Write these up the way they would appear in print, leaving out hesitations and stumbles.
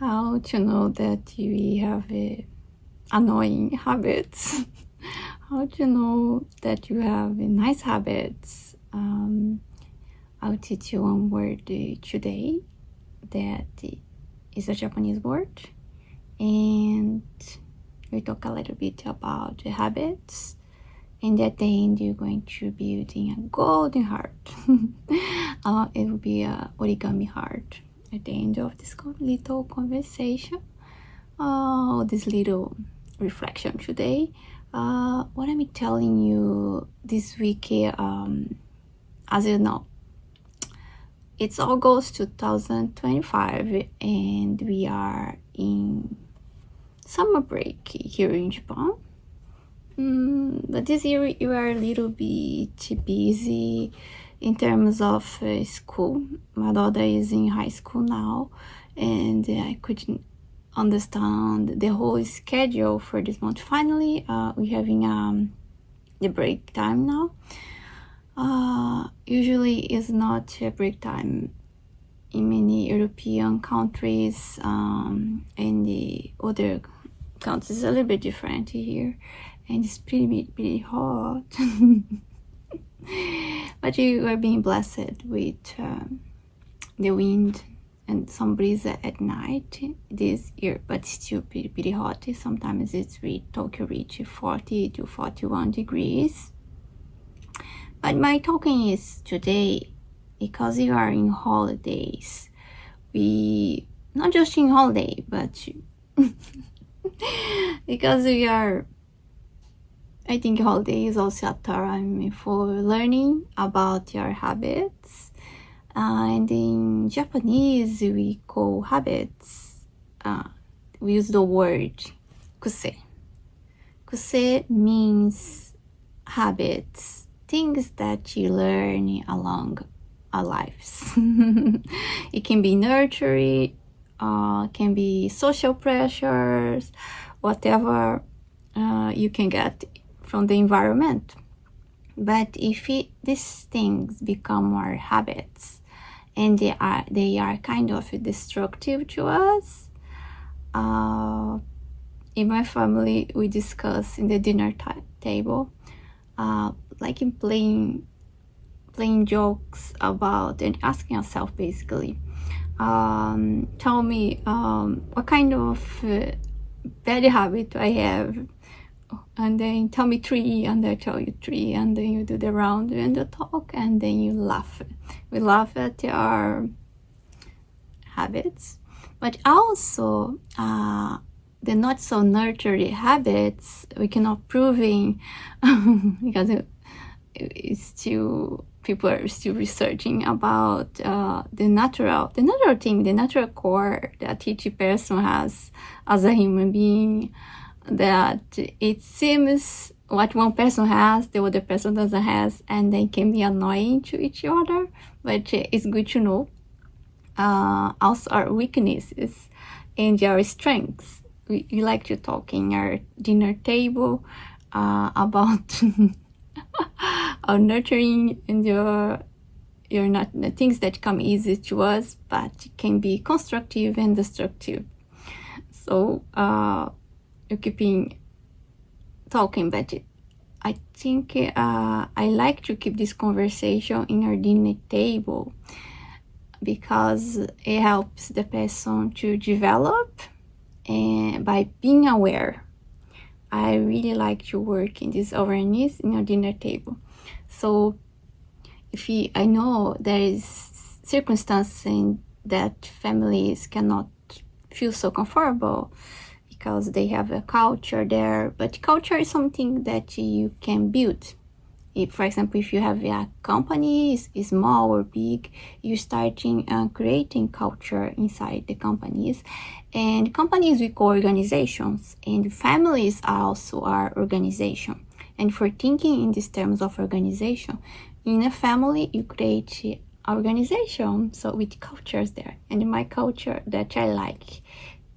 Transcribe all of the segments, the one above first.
How to know that we have annoying habits? How to know that you have nice habits? I'll teach you one word today that is a Japanese word, and we talk a little bit about the habits, and at the end you're going to be building a golden heart. It will be a origami heart at the end of this little conversation, this little reflection today. What I'm telling you this week, as you know, it's August 2025 and we are in summer break here in Japan. But this year we are a little bit busy in terms of school. My daughter is in high school now, and I couldn't understand the whole schedule for this month. Finally, we're having the break time now. Usually it's not a break time in many European countries, and the other countries is a little bit different here, and it's pretty hot. But you are being blessed with the wind and some breeze at night this year, but still pretty hot. Sometimes Tokyo reach 40 to 41 degrees. But my talking is today because you are in holidays. We not just in holiday, but because we are, I think holiday is also a time for learning about your habits. And in Japanese, we call habits, we use the word kuse. Kuse means habits, things that you learn along our lives. It can be nurturing, can be social pressures, whatever you can get from the environment. But if these things become our habits and they are kind of destructive to us, in my family we discuss in the dinner table, like in playing jokes about and asking ourselves basically, tell me what kind of bad habit I have, and then tell me 3, and I tell you 3, and then you do the round and the talk, and then you laugh. We laugh at our habits, but also the not so nurtured habits we cannot proving because people are still researching about the natural thing, the natural core that each person has as a human being, that it seems what one person has the other person doesn't have, and they can be annoying to each other, but it's good to know also our weaknesses and our strengths. We like to talk in our dinner table about our nurturing and your not the things that come easy to us, but can be constructive and destructive. So you keeping talking, but I think I like to keep this conversation in our dinner table because it helps the person to develop, and by being aware. I really like to work in this awareness in our dinner table. So I know there is circumstances in that families cannot feel so comfortable because they have a culture there, but culture is something that you can build. For example, if you have a company, is small or big, you're starting creating culture inside the companies. And companies we call organizations, and families are also our organization. And for thinking in these terms of organization, in a family you create organization, so with cultures there. And my culture that I like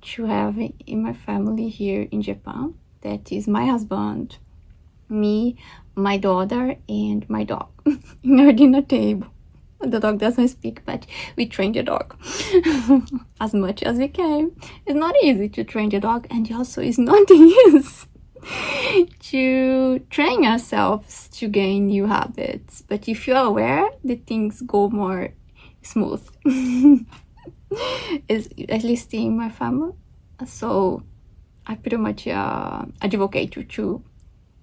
to have in my family here in Japan, that is my husband, me, my daughter, and my dog in our dinner table. The dog doesn't speak, but we train the dog as much as we can. It's not easy to train the dog, and also it's not easy to train ourselves to gain new habits. But if you're aware, the things go more smooth. Is at least in my family. So I pretty much advocate to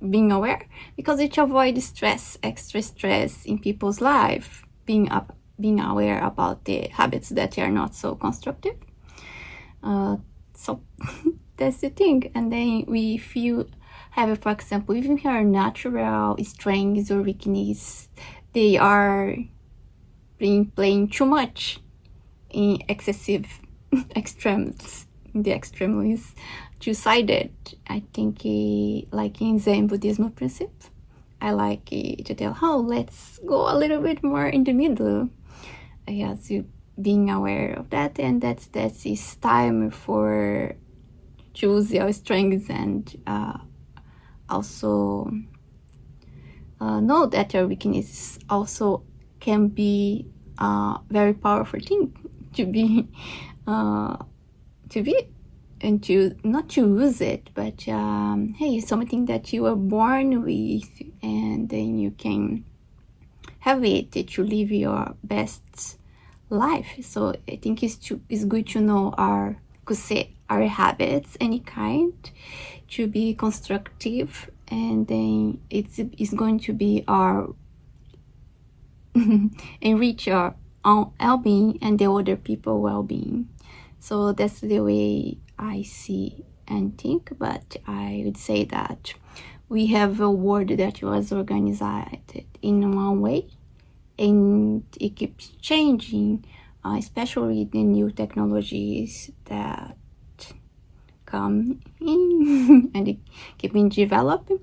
being aware, because it avoids stress, extra stress in people's life. Being aware about the habits that are not so constructive. So that's the thing. And then if you have, for example, even if your natural strengths or weakness, they are playing too much in excessive extremes, in the extremes, two-sided. I think like in Zen Buddhism principle, I like to tell how let's go a little bit more in the middle. Yes, you being aware of that, and that's it's time for choose your strengths, and also know that your weaknesses also can be a very powerful thing to be and to not to use it, but hey, something that you were born with, and then you can have it to live your best life. So I think it's good to know our habits, any kind, to be constructive, and then it's going to be our enrich our own well-being and the other people well-being. So that's the way I see and think. But I would say that we have a world that was organized in one way, and it keeps changing, especially the new technologies that come in and keep developing.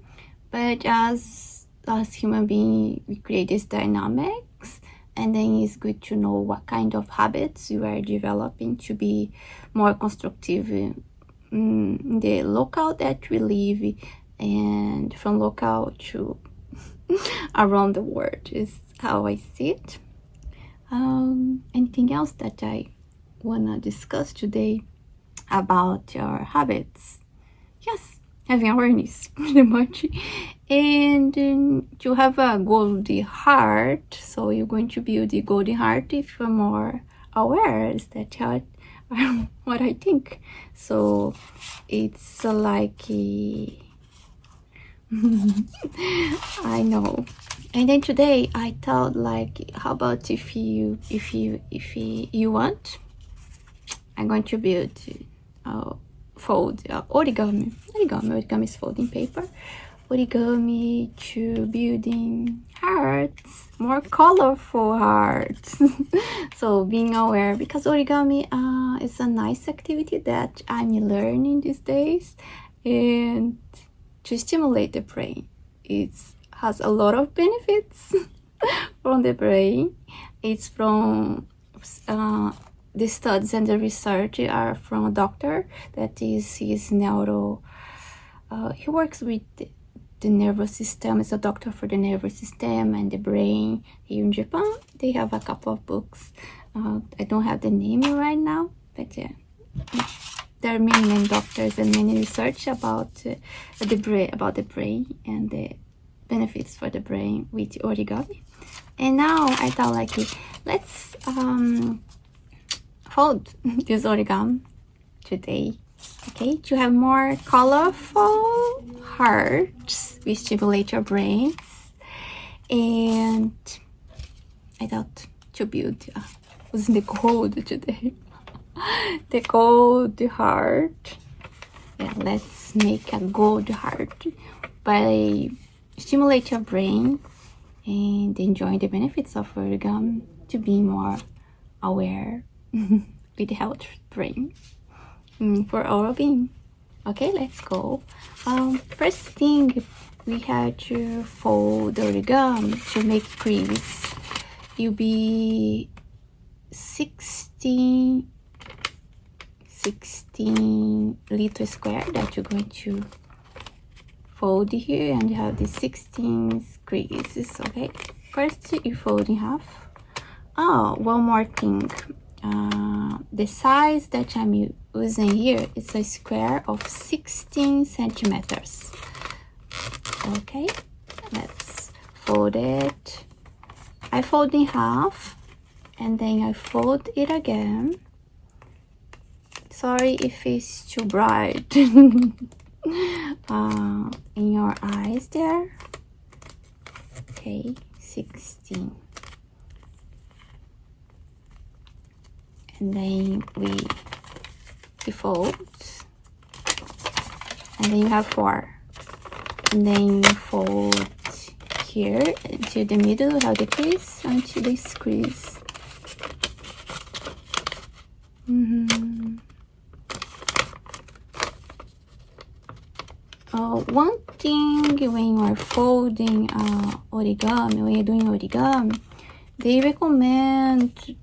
But as human beings, we create this dynamics, and then it's good to know what kind of habits you are developing to be more constructive in the local that we live, and from local to around the world is how I see it. Anything else that I wanna discuss today about your habits? Yes, having awareness pretty much, and to have a golden heart. So you're going to build the golden heart if you're more aware. Is that what I think? So it's like I know. And then today I thought, like, how about if you want, I'm going to build fold origami. Origami is folding paper. Origami to building hearts, more colorful hearts. So being aware, because origami is a nice activity that I'm learning these days, and to stimulate the brain. It has a lot of benefits from the brain. It's from the studies and the research are from a doctor that is his neuro. He works with the nervous system. Is a doctor for the nervous system and the brain here in Japan. They have a couple of books. I don't have the name right now, but yeah, there are many doctors and many research about the brain and the benefits for the brain with origami. And now I thought, like, let's fold this origami today, okay, to have more colorful hearts. We stimulate your brains, and I thought to build using the gold today. The gold heart. Yeah, let's make a gold heart by stimulate your brain and enjoy the benefits of origami to be more aware with the health brain for our being. Okay, let's go. First thing, we have to fold the origami to make crease. You'll be 16 little square that you're going to fold here, and you have the 16 creases. Okay, first you fold in half Oh, one more thing. The size that I'm using here is a square of 16 centimeters. Okay, let's fold it. I fold in half and then I fold it again. Sorry if it's too bright in your eyes there. Okay, 16. And then we fold, and then you have 4, and then you fold here into the middle, have the crease until the crease. One thing when you are folding origami, when you're doing origami, they recommend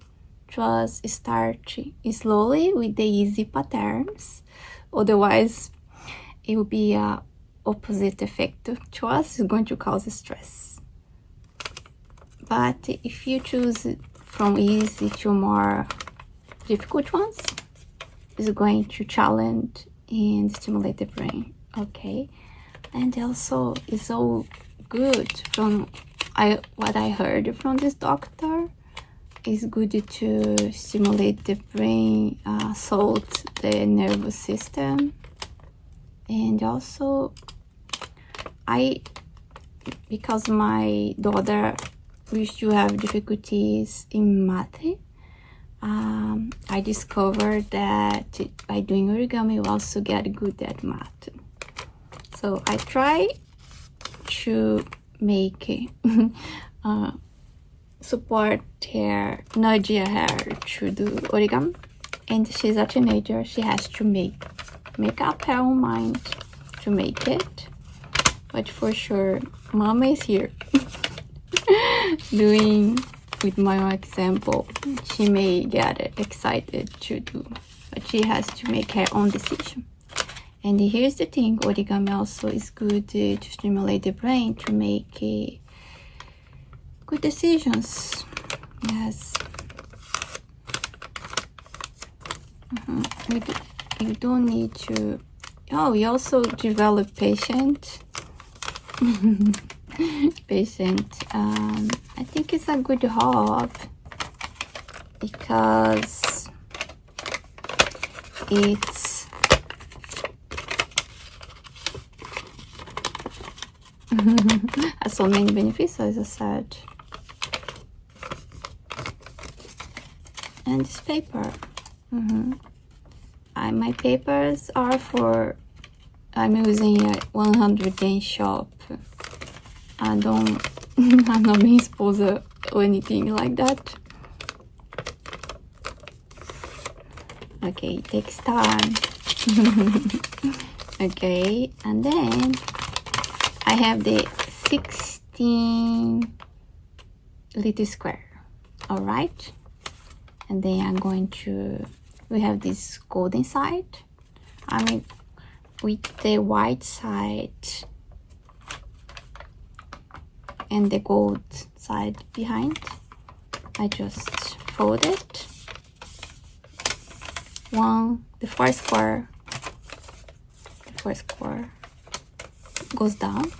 just start slowly with the easy patterns, otherwise it will be a opposite effect to us. It's going to cause stress. But if you choose from easy to more difficult ones, it's going to challenge and stimulate the brain. Okay, and also it's so good from what I heard from this doctor. It's good to stimulate the brain, salt the nervous system, and also because my daughter used to have difficulties in math, I discovered that by doing origami you also get good at math. So I try to make support her, nudge her to do origami, and she's a teenager. She has to make up her own mind to make it, but for sure mama is here doing with my own example. She may get excited to do, but she has to make her own decision. And here's the thing, origami also is good to stimulate the brain to make good decisions. Yes. You don't need to. Oh, we also develop patience. I think it's a good hobby because it's has so many benefits, as I said. And this paper, my papers are for, I'm using a 100 yen shop. I'm not being sponsored or anything like that. Okay, it takes time. Okay, and then I have the 16 little square. All right, and then I'm going to, we have this golden side. I mean, with the white side and the gold side behind, I just fold it. The first square goes down,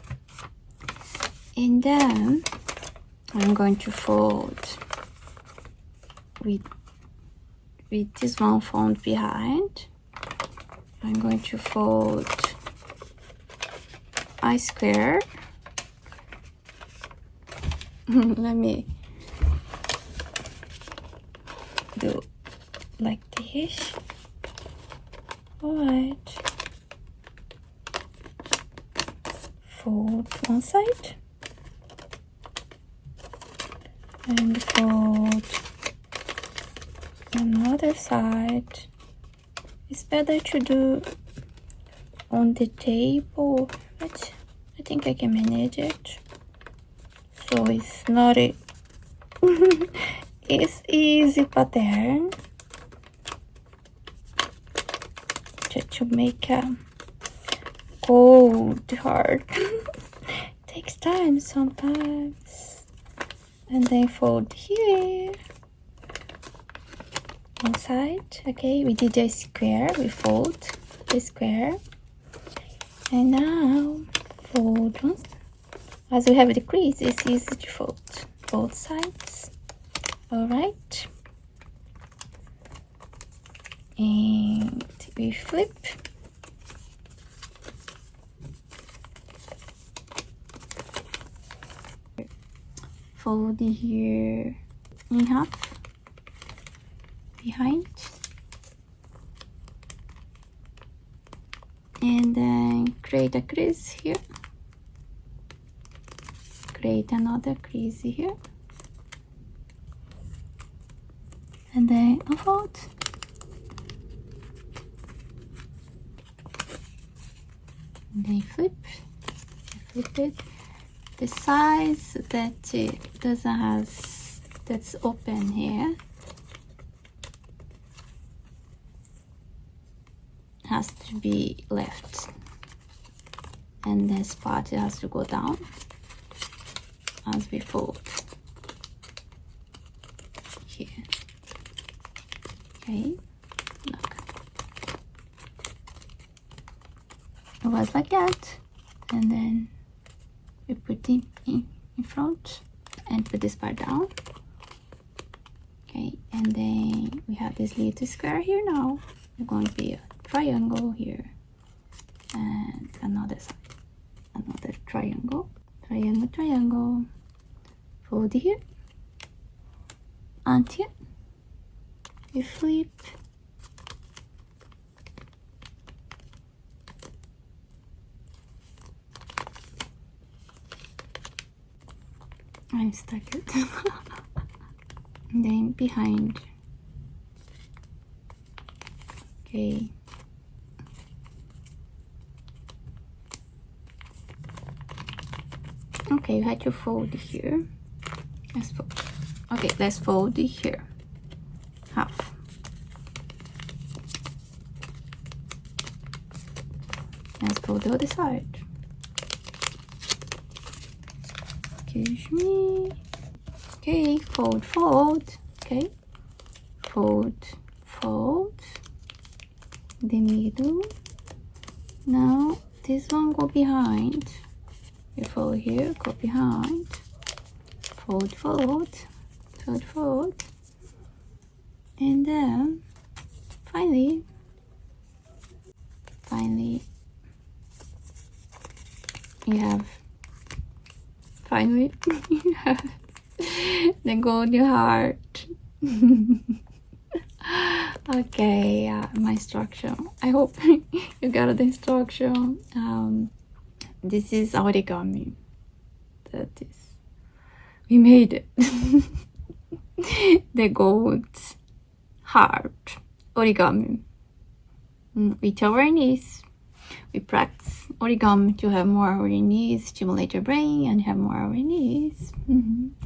and then I'm going to fold with this one fold behind. I'm going to fold a square. Let me do like this. Alright, fold one side and fold another side. It's better to do on the table, but I think I can manage it. So it's not a it's easy pattern to make a gold heart. Takes time sometimes. And then fold here inside. Okay, we did a square, we fold the square, and now fold once. As we have the crease, it's easy to fold both sides. All right, and we flip. Fold here in half behind, and then create a crease here, create another crease here, and then unfold. And then flip it. The size that it doesn't have, that's open here, has to be left, and this part has to go down as we fold here. Okay, look, it was like that, and then we put it in front and put this part down. Okay, and then we have this little square here. Now we're going to be a triangle here, and another side, another triangle, fold here, and here we flip. I'm stuck it. And then behind. Okay. Okay, you had to fold here. Let's fold. Okay, let's fold it here. Half. Let's fold the other side. Excuse me. Okay, fold. Okay, fold the middle. Now this one go behind. You fold here, go behind. Fold, and then finally you have the golden heart. Okay, my instruction. I hope you got the instruction. This is origami. That is, we made it. The gold heart origami. With awareness, we practice origami to have more awareness, stimulate your brain, and have more awareness.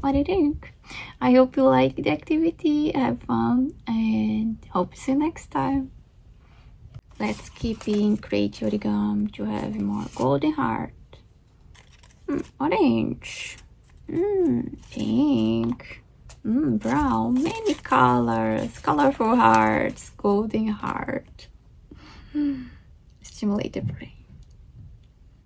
What do you think? I hope you like the activity, have fun, and hope to see you next time. Let's keep in creative origami to have more golden heart. Orange, pink, brown, many colors, colorful hearts, golden heart. Stimulate the brain.